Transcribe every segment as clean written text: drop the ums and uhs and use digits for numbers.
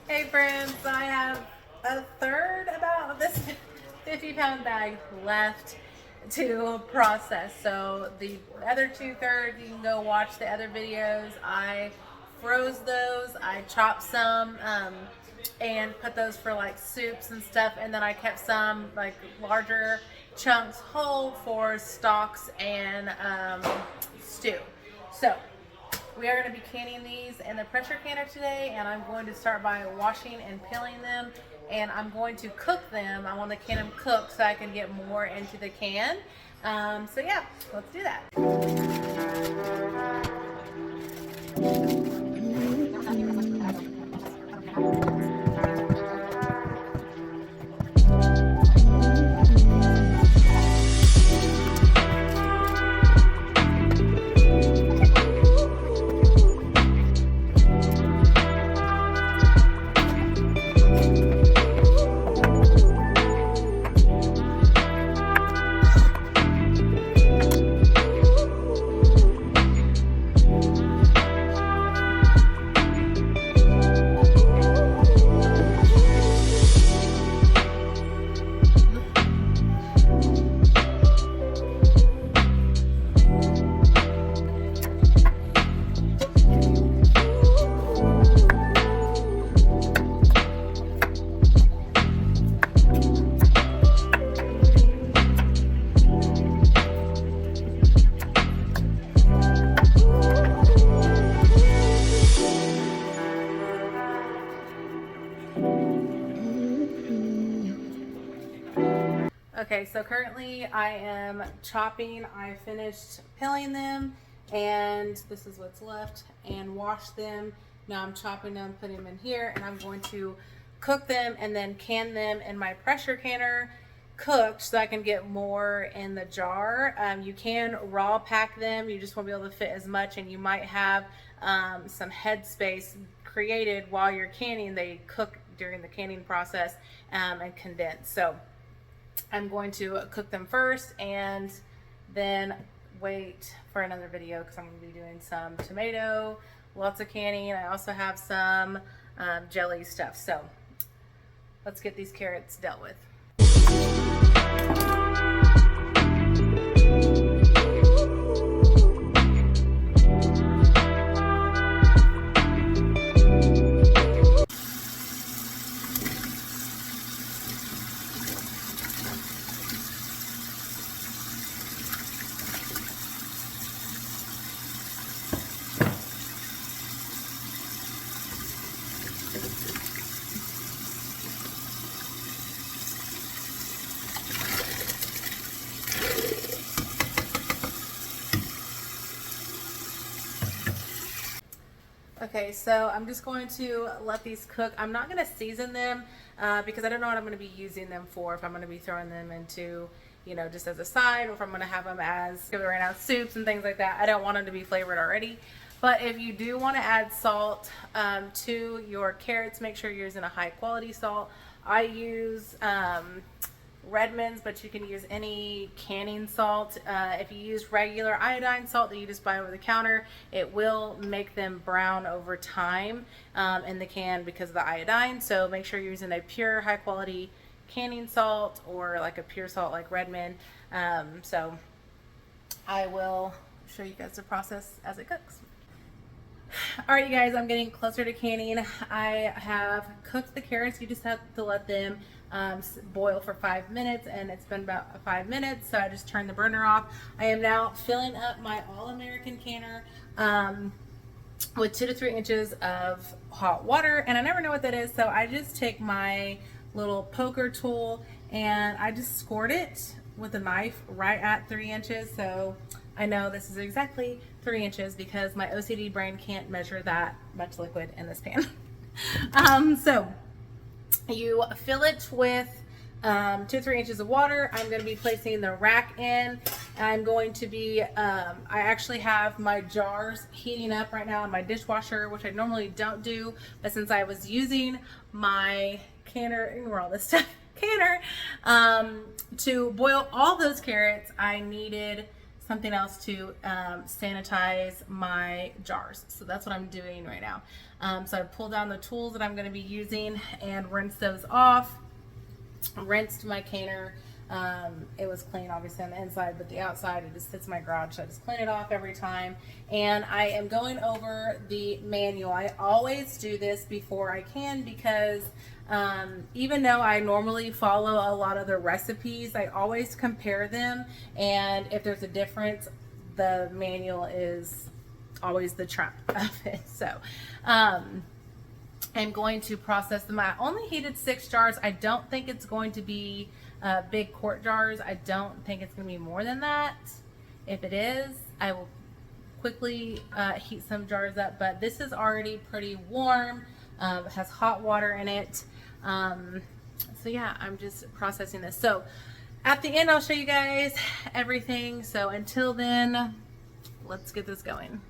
Hey friends, I have a third about this 50-pound bag left to process. So the other 2/3, you can go watch the other videos. I froze those, I chopped some and put those for like soups and stuff. And then I kept some like larger chunks whole for stocks and stew. So we are going to be canning these in the pressure canner today, and I'm going to start by washing and peeling them, and I'm going to cook them. I want to can them cooked so I can get more into the can. So yeah, let's do that. Okay, so currently I am chopping. I finished peeling them, and this is what's left, and washed them. Now I'm chopping them, putting them in here, and I'm going to cook them and then can them in my pressure canner cooked so I can get more in the jar. You can raw pack them. You just won't be able to fit as much, and you might have some head space created while you're canning. They cook during the canning process and condense. So I'm going to cook them first and then wait for another video because I'm going to be doing some tomato, lots of canning. I also have some jelly stuff. So let's get these carrots dealt with. Okay, so I'm just going to let these cook. I'm not going to season them because I don't know what I'm going to be using them for. If I'm going to be throwing them into, just as a side, or if I'm going to have them as right now soups and things like that. I don't want them to be flavored already. But if you do want to add salt to your carrots, make sure you're using a high quality salt. I use Redmond's, but you can use any canning salt. If you use regular iodine salt that you just buy over the counter, it will make them brown over time in the can because of the iodine. So make sure you're using a pure high quality canning salt or like a pure salt like Redmond. So I will show you guys the process as it cooks. All right, you guys, I'm getting closer to canning. I have cooked the carrots. You just have to let them boil for 5 minutes, and it's been about 5 minutes, so I just turned the burner off. I am now filling up my All-American canner with 2 to 3 inches of hot water, and I never know what that is, so I just take my little poker tool and I just squirt it with a knife right at 3 inches. So I know this is exactly 3 inches because my OCD brain can't measure that much liquid in this pan. So you fill it with 2 to 3 inches of water. I'm going to be placing the rack in. I'm going to be, I actually have my jars heating up right now in my dishwasher, which I normally don't do, but since I was using my canner, ignore all this stuff, canner, to boil all those carrots, I needed something else to sanitize my jars. So that's what I'm doing right now. So I pulled down the tools that I'm going to be using and rinse those off. Rinsed my canner. It was clean obviously on the inside, but the outside, it just sits in my garage, so I just clean it off every time. And I am going over the manual. I always do this before I can, because even though I normally follow a lot of the recipes, I always compare them, and if there's a difference, the manual is always the trump of it. So I'm going to process them. I only heated 6 jars. I don't think it's going to be big quart jars. I don't think it's going to be more than that. If it is, I will quickly heat some jars up, but this is already pretty warm. It has hot water in it. So yeah, I'm just processing this. So at the end, I'll show you guys everything. So until then, let's get this going.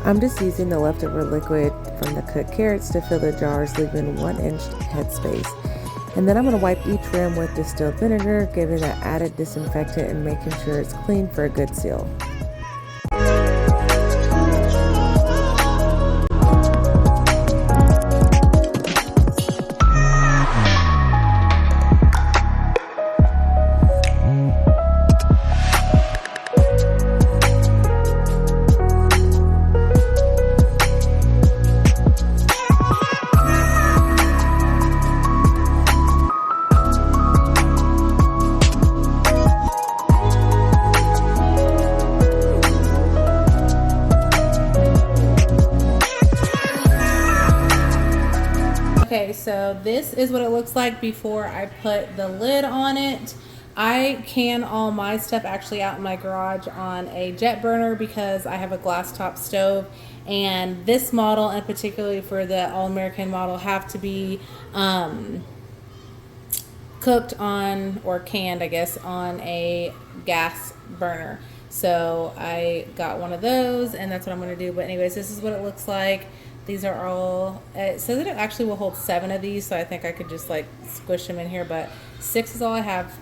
I'm just using the leftover liquid from the cooked carrots to fill the jars, leaving 1-inch headspace. And then I'm going to wipe each rim with distilled vinegar, giving that added disinfectant and making sure it's clean for a good seal. Okay, so this is what it looks like before I put the lid on it. I can all my stuff actually out in my garage on a jet burner because I have a glass top stove, and this model, and particularly for the All-American model, have to be cooked on, or canned I guess, on a gas burner. So I got one of those, and that's what I'm going to do. But anyways, this is what it looks like. These are all, it says that it actually will hold 7 of these, so I think I could just like squish them in here, but 6 is all I have.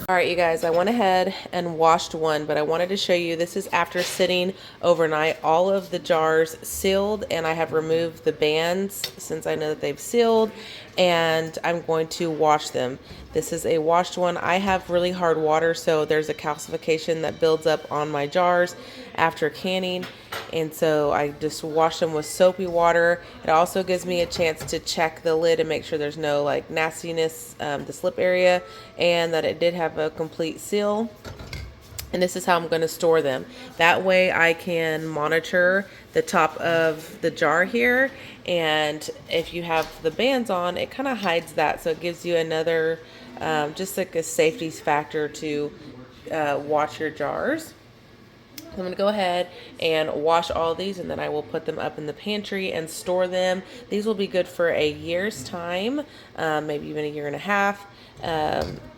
Alright you guys, I went ahead and washed one, but I wanted to show you, this is after sitting overnight. All of the jars sealed, and I have removed the bands since I know that they've sealed, and I'm going to wash them. This is a washed one. I have really hard water, so there's a calcification that builds up on my jars after canning, and so I just wash them with soapy water. It also gives me a chance to check the lid and make sure there's no like nastiness, the slip area, and that it did have a complete seal. And this is how I'm going to store them. That way I can monitor the top of the jar here, and if you have the bands on, it kind of hides that, so it gives you another just like a safety factor to watch your jars. I'm going to go ahead and wash all these, and then I will put them up in the pantry and store them. These will be good for a year's time, maybe even a year and a half,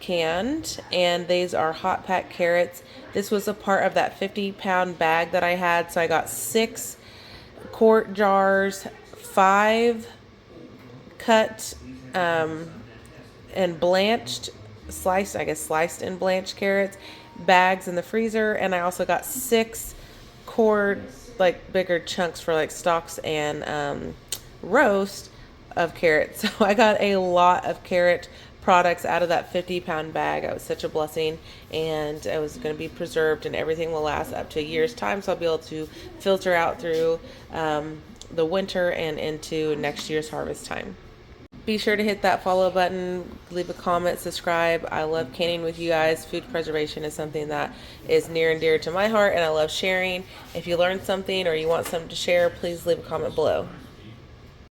canned. And these are hot pack carrots. This was a part of that 50-pound bag that I had. So I got 6 quart jars, 5 cut and blanched, sliced and blanched carrots, bags in the freezer, and I also got 6 cord, like bigger chunks for like stalks and roast of carrots. So I got a lot of carrot products out of that 50-pound bag. It was such a blessing, and it was going to be preserved, and everything will last up to a year's time, so I'll be able to filter out through the winter and into next year's harvest time. Be sure to hit that follow button, leave a comment, subscribe. I love canning with you guys. Food preservation is something that is near and dear to my heart, and I love sharing. If you learned something or you want something to share, please leave a comment below.